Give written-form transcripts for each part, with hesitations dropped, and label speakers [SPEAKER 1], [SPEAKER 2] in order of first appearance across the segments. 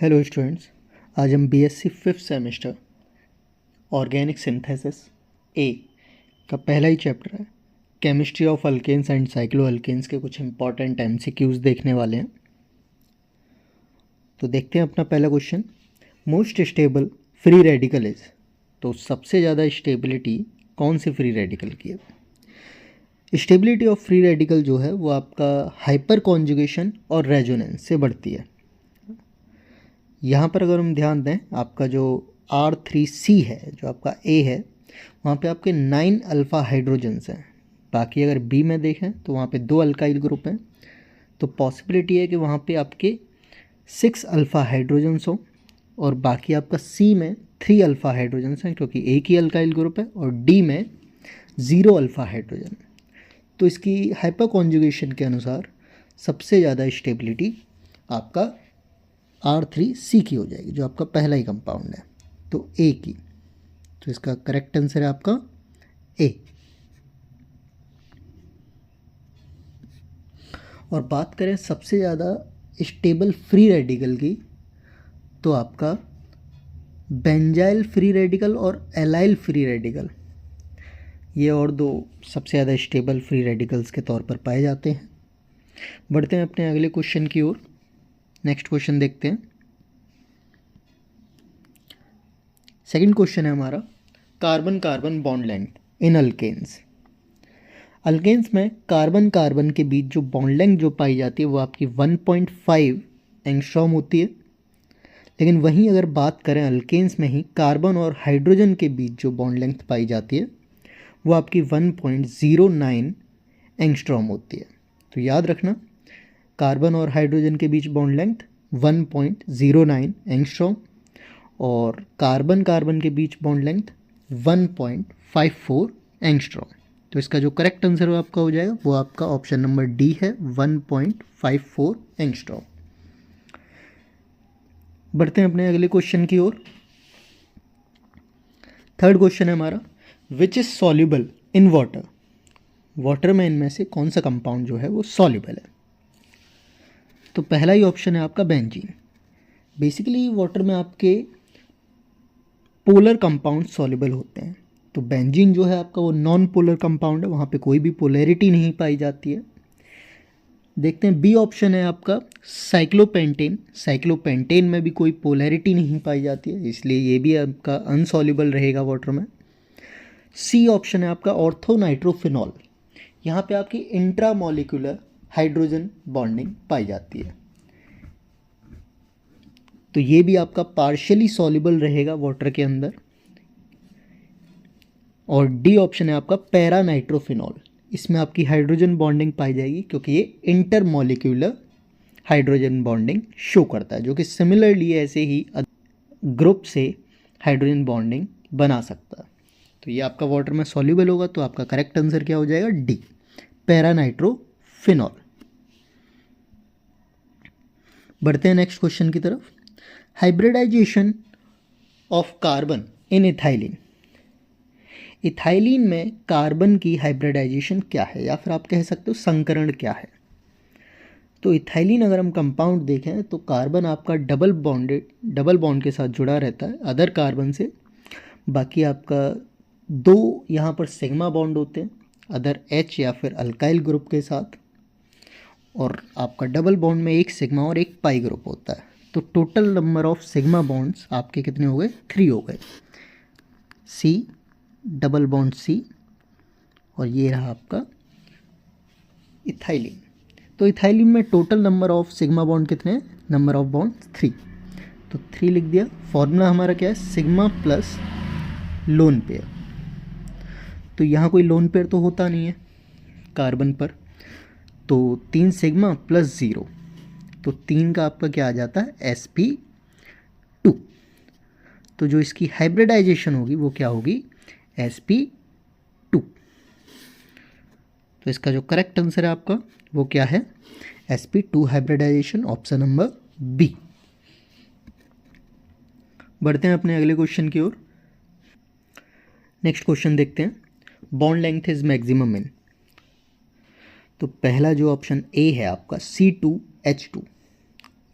[SPEAKER 1] Hello students, आज हम BSc fifth semester organic synthesis A का पहला ही चैप्टर है chemistry of alkanes and cycloalkanes के कुछ इंपॉर्टेंट एमसीक्यूज देखने वाले हैं। तो देखते हैं अपना पहला question. Most stable free radical is, तो सबसे ज़्यादा स्टेबिलिटी कौन सी फ्री रेडिकल की है? स्टेबिलिटी ऑफ फ्री रेडिकल जो है वो आपका हाइपर कॉन्जुगेशन और रेजोनेंस से बढ़ती है। यहाँ पर अगर हम ध्यान दें, आपका जो R3C है, जो आपका A है, वहाँ पे आपके 9 अल्फ़ा हाइड्रोजन्स हैं। बाकी अगर B में देखें तो वहाँ पे 2 अल्काइल ग्रुप हैं। तो पॉसिबिलिटी है कि वहाँ पे आपके 6 अल्फ़ा हाइड्रोजन्स हों और बाकी आपका C में 3 अल्फ़ा हाइड्रोजन्स हैं, क्योंकि एक ही अल्काइल ग्रुप है, और D में 0 अल्फ़ा हाइड्रोजन। तो इसकी हाइपर कॉन्जुगेशन के अनुसार सबसे ज़्यादा स्टेबिलिटी आपका R3C की हो जाएगी, जो आपका पहला ही कंपाउंड है, तो A की। तो इसका करेक्ट आंसर है आपका A। और बात करें सबसे ज़्यादा स्टेबल फ्री रेडिकल की, तो आपका बेंजाइल फ्री रेडिकल और एलाइल फ्री रेडिकल, ये और दो सबसे ज़्यादा स्टेबल फ्री रेडिकल्स के तौर पर पाए जाते हैं। बढ़ते हैं अपने अगले क्वेश्चन की ओर। नेक्स्ट क्वेश्चन देखते हैं। सेकंड क्वेश्चन है हमारा, carbon carbon bond length in alkenes. Alkenes में कार्बन कार्बन के बीच जो बॉन्ड लेंथ जो पाई जाती है वो आपकी 1.5 एंगस्ट्रॉम होती है। लेकिन वहीं अगर बात करें अल्केन्स में ही कार्बन और हाइड्रोजन के बीच जो बॉन्ड लेंथ पाई जाती है वो आपकी 1.09 एंगस्ट्रॉम होती है। तो याद रखना, कार्बन और हाइड्रोजन के बीच बॉन्ड लेंथ 1.09 एंगस्ट्रॉम और कार्बन कार्बन के बीच बॉन्ड लेंथ 1.54 एंगस्ट्रॉम। तो इसका जो करेक्ट आंसर आपका हो जाएगा वो आपका ऑप्शन नंबर डी है, 1.54 एंगस्ट्रॉम। बढ़ते हैं अपने अगले क्वेश्चन की ओर। थर्ड क्वेश्चन है हमारा, which is soluble in water. Water में इनमें से कौन सा कंपाउंड जो है वो सॉल्युबल है? तो पहला ही ऑप्शन है आपका बेंजीन। बेसिकली वाटर में आपके पोलर कंपाउंड सॉल्युबल होते हैं, तो बेंजीन जो है आपका वो नॉन पोलर कंपाउंड है, वहाँ पे कोई भी पोलैरिटी नहीं पाई जाती है। देखते हैं बी ऑप्शन है आपका साइक्लोपेंटेन। साइक्लोपेंटेन में भी कोई पोलैरिटी नहीं पाई जाती है, इसलिए ये भी आपका अनसॉल्युबल रहेगा वाटर में। सी ऑप्शन है आपका ऑर्थोनाइट्रोफिनॉल। यहाँ पे आपकी इंट्रामोलिकुलर हाइड्रोजन बॉन्डिंग पाई जाती है, तो ये भी आपका पार्शियली सॉल्युबल रहेगा वाटर के अंदर। और डी ऑप्शन है आपका पैरानाइट्रोफिनॉल। इसमें आपकी हाइड्रोजन बॉन्डिंग पाई जाएगी, क्योंकि ये इंटरमोलिक्यूलर हाइड्रोजन बॉन्डिंग शो करता है, जो कि सिमिलरली ऐसे ही ग्रुप से हाइड्रोजन बॉन्डिंग बना सकता है। तो ये आपका वाटर में सॉल्युबल होगा, तो आपका करेक्ट आंसर क्या हो जाएगा? D, paranitrophenol. बढ़ते हैं नेक्स्ट क्वेश्चन की तरफ। Hybridization of carbon in ethylene. Ethylene में कार्बन की हाइब्रिडाइजेशन क्या है, या फिर आप कह सकते हो संकरण क्या है? तो इथाइलिन अगर हम कंपाउंड देखें तो कार्बन आपका डबल बॉन्ड के साथ जुड़ा रहता है अदर कार्बन से। बाकी आपका 2 यहाँ पर सिग्मा बॉन्ड होते हैं अदर H या फिर अल्काइल ग्रुप के साथ, और आपका डबल बॉन्ड में एक सिग्मा और एक पाई ग्रुप होता है। तो total number of sigma bonds आपके कितने हो गए? 3 हो गए। C डबल बॉन्ड C, और ये रहा आपका इथाइलिन। तो इथाइलिन में total number of sigma bond कितने हैं? नंबर ऑफ बॉन्ड 3, तो 3 लिख दिया। फॉर्मूला हमारा क्या है? Sigma plus lone pair. तो यहाँ कोई लोन पेयर तो होता नहीं है कार्बन पर, तो 3 सिग्मा प्लस 0, तो 3 का आपका क्या आ जाता है? sp2। तो जो इसकी हाइब्रिडाइजेशन होगी वो क्या होगी? sp2। तो इसका जो करेक्ट आंसर है आपका वो क्या है? sp2 hybridisation, option number B. बढ़ते हैं अपने अगले क्वेश्चन की ओर। नेक्स्ट क्वेश्चन देखते हैं, bond length is maximum in. तो पहला जो ऑप्शन ए है आपका C2H2,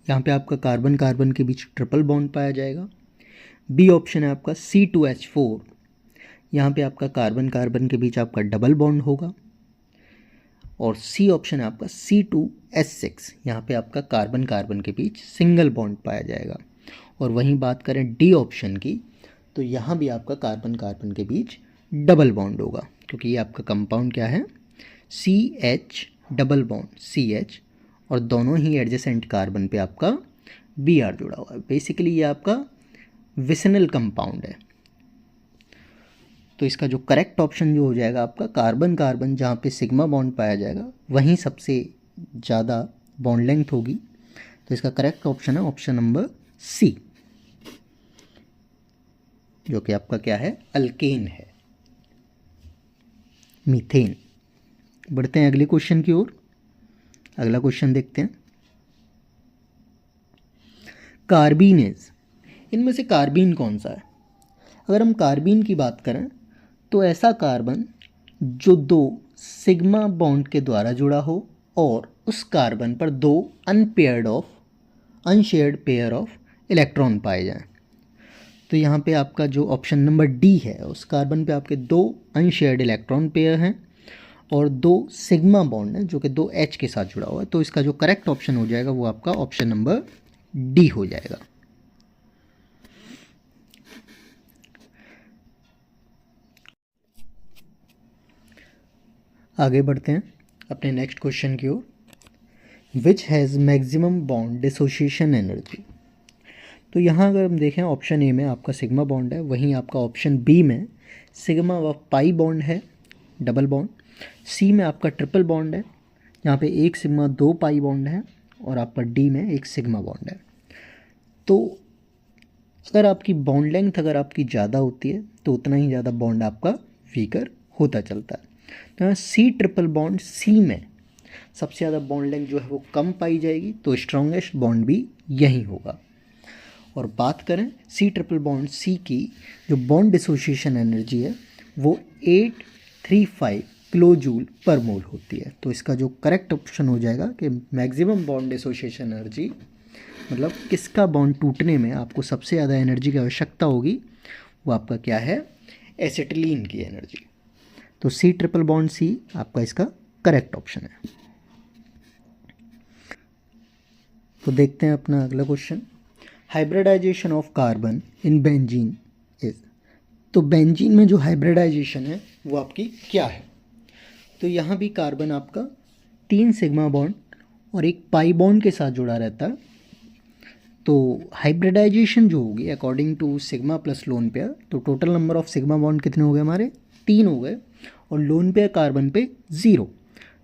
[SPEAKER 1] यहाँ पे आपका कार्बन कार्बन के बीच ट्रिपल बॉन्ड पाया जाएगा। बी ऑप्शन है आपका C2H4, यहाँ पे आपका कार्बन कार्बन के बीच आपका डबल बॉन्ड होगा। और सी ऑप्शन है आपका C2H6, यहाँ पे आपका कार्बन कार्बन के बीच सिंगल बॉन्ड पाया जाएगा। और वहीं बात करें डी ऑप्शन की, तो यहाँ भी आपका कार्बन कार्बन के बीच डबल बॉन्ड होगा, क्योंकि ये आपका कंपाउंड क्या है, CH डबल बॉन्ड CH, और दोनों ही एडजेसेंट कार्बन पे आपका Br जुड़ा हुआ है। बेसिकली ये आपका विसिनल कंपाउंड है। तो इसका जो करेक्ट ऑप्शन जो हो जाएगा आपका कार्बन कार्बन, जहाँ पे सिग्मा बॉन्ड पाया जाएगा वहीं सबसे ज़्यादा बॉन्ड लेंथ होगी। तो इसका करेक्ट ऑप्शन है ऑप्शन नंबर सी, जो कि आपका क्या है, अल्केन है, मीथेन। बढ़ते हैं अगले क्वेश्चन की ओर। अगला क्वेश्चन देखते हैं। कार्बीनेज, इनमें से कार्बीन कौन सा है? अगर हम कार्बीन की बात करें तो ऐसा कार्बन जो दो सिग्मा बॉन्ड के द्वारा जुड़ा हो और उस कार्बन पर दो अनशेयर्ड पेयर ऑफ इलेक्ट्रॉन पाए जाएं। तो यहाँ पे आपका जो ऑप्शन नंबर डी है, उस कार्बन पे आपके दो अनशेयर्ड इलेक्ट्रॉन पेयर हैं और दो सिग्मा बॉन्ड है जो कि दो H के साथ जुड़ा हुआ है। तो इसका जो करेक्ट ऑप्शन हो जाएगा वो आपका ऑप्शन नंबर डी हो जाएगा। आगे बढ़ते हैं अपने नेक्स्ट क्वेश्चन की ओर। Which has maximum bond dissociation energy. तो यहाँ अगर हम देखें ऑप्शन ए में आपका सिग्मा बॉन्ड है, वहीं आपका ऑप्शन बी में सिग्मा व पाई बॉन्ड है, डबल बॉन्ड। सी में आपका ट्रिपल बॉन्ड है, यहाँ पे एक सिग्मा दो पाई बॉन्ड है, और आपका डी में एक सिग्मा बॉन्ड है। तो अगर आपकी बॉन्ड लेंथ अगर आपकी ज़्यादा होती है तो उतना ही ज़्यादा बॉन्ड आपका वीकर होता चलता है। तो यहाँ सी ट्रिपल बॉन्ड, सी में सबसे ज़्यादा बॉन्ड लेंथ जो है वो कम पाई जाएगी, तो स्ट्रॉन्गेस्ट बॉन्ड भी यही होगा। और बात करें सी ट्रिपल बॉन्ड सी की, जो बॉन्ड डिसोसिएशन एनर्जी है वो 835 किलो जूल पर मोल होती है। तो इसका जो करेक्ट ऑप्शन हो जाएगा कि मैक्सिमम बॉन्ड डिसोसिएशन एनर्जी, मतलब किसका बॉन्ड टूटने में आपको सबसे ज़्यादा एनर्जी की आवश्यकता होगी, वो आपका क्या है, एसिटिलीन की एनर्जी। तो सी ट्रिपल बॉन्ड सी आपका इसका करेक्ट ऑप्शन है। तो देखते हैं अपना अगला question. Hybridization of carbon in benzene is. तो बेंजीन में जो हाइब्रिडाइजेशन है वो आपकी क्या है? तो यहाँ भी कार्बन आपका 3 सिग्मा बॉन्ड और एक पाई बॉन्ड के साथ जुड़ा रहता है। तो हाइब्रिडाइजेशन जो होगी according to sigma plus lone pair, तो total number of sigma bond कितने हो गए हमारे, 3 हो गए, और लोन पेयर कार्बन पे 0,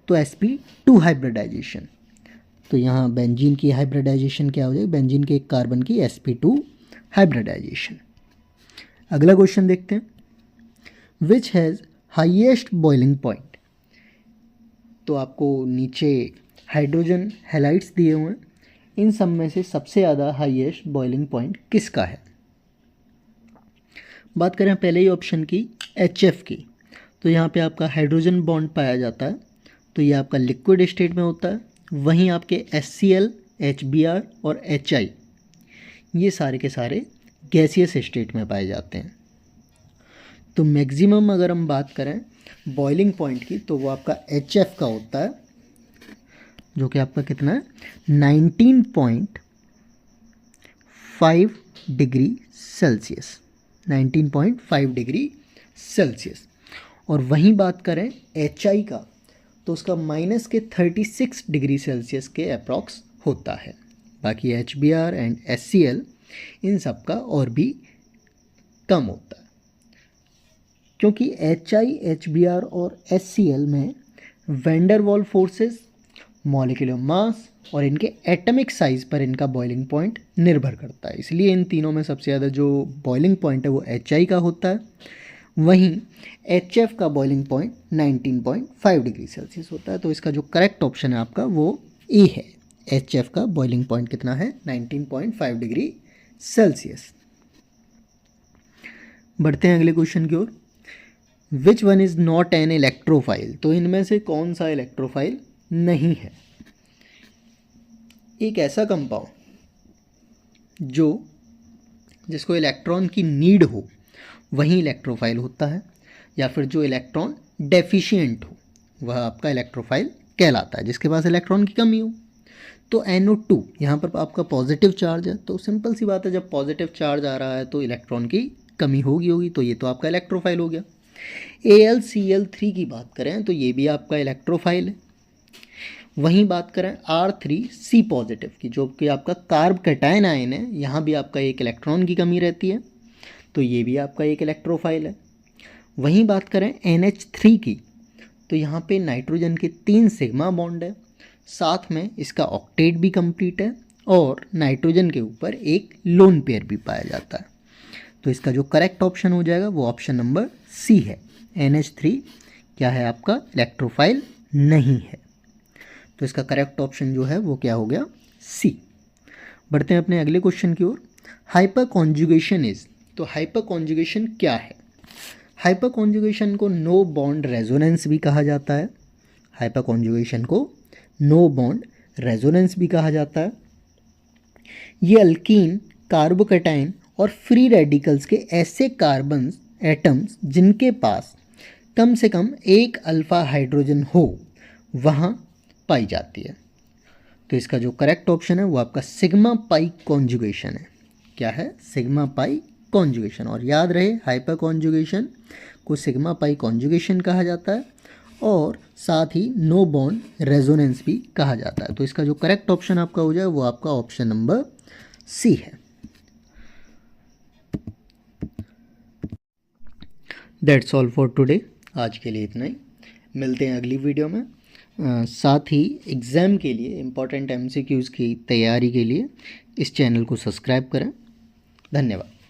[SPEAKER 1] तो sp2 हाइब्रिडाइजेशन। तो यहाँ बेंजीन की हाइब्रिडाइजेशन क्या हो जाएगी, बेंजीन के एक कार्बन की sp2 हाइब्रिडाइजेशन। अगला क्वेश्चन देखते हैं। Which has highest boiling point. तो आपको नीचे हाइड्रोजन हैलाइड्स दिए हुए हैं, इन सब में से सबसे ज़्यादा हाईएस्ट बॉइलिंग पॉइंट किसका है? बात करें पहले ही ऑप्शन की, HF की, तो यहाँ पे आपका हाइड्रोजन बॉन्ड पाया जाता है, तो ये आपका लिक्विड स्टेट में होता है। वहीं आपके HCl, HBr और HI ये सारे के सारे गैसियस स्टेट में पाए जाते हैं। तो मैक्सिमम अगर हम बात करें बॉइलिंग पॉइंट की, तो वो आपका HF का होता है, जो कि आपका कितना है, 19.5 डिग्री सेल्सियस, 19.5 डिग्री सेल्सियस। और वहीं बात करें HI का, तो उसका माइनस के 36 डिग्री सेल्सियस के अप्रॉक्स होता है। बाकी HBr एंड HCl इन सब का और भी कम होता है, क्योंकि HI, HBr और HCl में वैन वाल फोर्सेस, मॉलिक्यूलर मास और इनके एटॉमिक साइज़ पर इनका बॉइलिंग पॉइंट निर्भर करता है। इसलिए इन तीनों में सबसे ज़्यादा जो बॉइलिंग पॉइंट है वो HI का होता है। वहीं HF का बॉइलिंग पॉइंट 19.5 डिग्री सेल्सियस होता है। तो इसका जो करेक्ट ऑप्शन है आपका वो ए है। HF का बॉइलिंग पॉइंट कितना है, 19.5 डिग्री सेल्सियस। बढ़ते हैं अगले क्वेश्चन की ओर। Which one is not an electrophile. तो इनमें से कौन सा इलेक्ट्रोफाइल नहीं है? एक ऐसा कंपाउंड जो जिसको इलेक्ट्रॉन की नीड हो वही इलेक्ट्रोफाइल होता है, या फिर जो इलेक्ट्रॉन डेफिशिएंट हो वह आपका इलेक्ट्रोफाइल कहलाता है, जिसके पास इलेक्ट्रॉन की कमी हो। तो NO2 यहाँ पर आपका पॉजिटिव चार्ज है, तो सिंपल सी बात है, जब पॉजिटिव चार्ज आ रहा है तो इलेक्ट्रॉन की कमी होगी, तो ये तो आपका इलेक्ट्रोफाइल हो गया। AlCl3 की बात करें तो ये भी आपका इलेक्ट्रोफाइल है। वहीं बात करें R3C पॉजिटिव की, जो कि आपका कार्ब कैटायन आयन है, यहाँ भी आपका एक इलेक्ट्रॉन की कमी रहती है, तो ये भी आपका एक इलेक्ट्रोफाइल है। वहीं बात करें NH3 की, तो यहाँ पे नाइट्रोजन के 3 सिग्मा बॉन्ड है, साथ में इसका ऑक्टेट भी कंप्लीट है, और नाइट्रोजन के ऊपर एक लोन पेयर भी पाया जाता है। तो इसका जो करेक्ट ऑप्शन हो जाएगा वो ऑप्शन नंबर सी है। NH3 क्या है आपका, इलेक्ट्रोफाइल नहीं है। तो इसका करेक्ट ऑप्शन जो है वो क्या हो गया, सी। बढ़ते हैं अपने अगले क्वेश्चन की ओर। हाइपर कॉन्जुगेशन इज, तो हाइपर कॉन्जुगेशन क्या है? हाइपर कॉन्जुगेशन को नो बॉन्ड रेजोनेंस भी कहा जाता है। हाइपर कॉन्जुगेशन को नो बॉन्ड रेजोनेंस भी कहा जाता है। ये अल्कीन, कार्बोकैटायन और फ्री रेडिकल्स के ऐसे कार्बन एटम्स जिनके पास कम से कम एक अल्फा हाइड्रोजन हो वहाँ पाई जाती है। तो इसका जो करेक्ट ऑप्शन है वो आपका सिग्मा पाई कॉन्जुगेशन है। क्या है, सिग्मा पाई कॉन्जुगेशन। और याद रहे, हाइपर कॉन्जुगेशन को सिग्मा पाई कॉन्जुगेशन कहा जाता है, और साथ ही नो बॉन्ड रेजोनेंस भी कहा जाता है। तो इसका जो करेक्ट ऑप्शन आपका हो जाए वो आपका ऑप्शन नंबर सी है। That's all for today. आज के लिए इतना ही, मिलते हैं अगली वीडियो में। साथ ही एग्ज़ाम के लिए इम्पॉर्टेंट MCQs की तैयारी के लिए इस चैनल को सब्सक्राइब करें। धन्यवाद।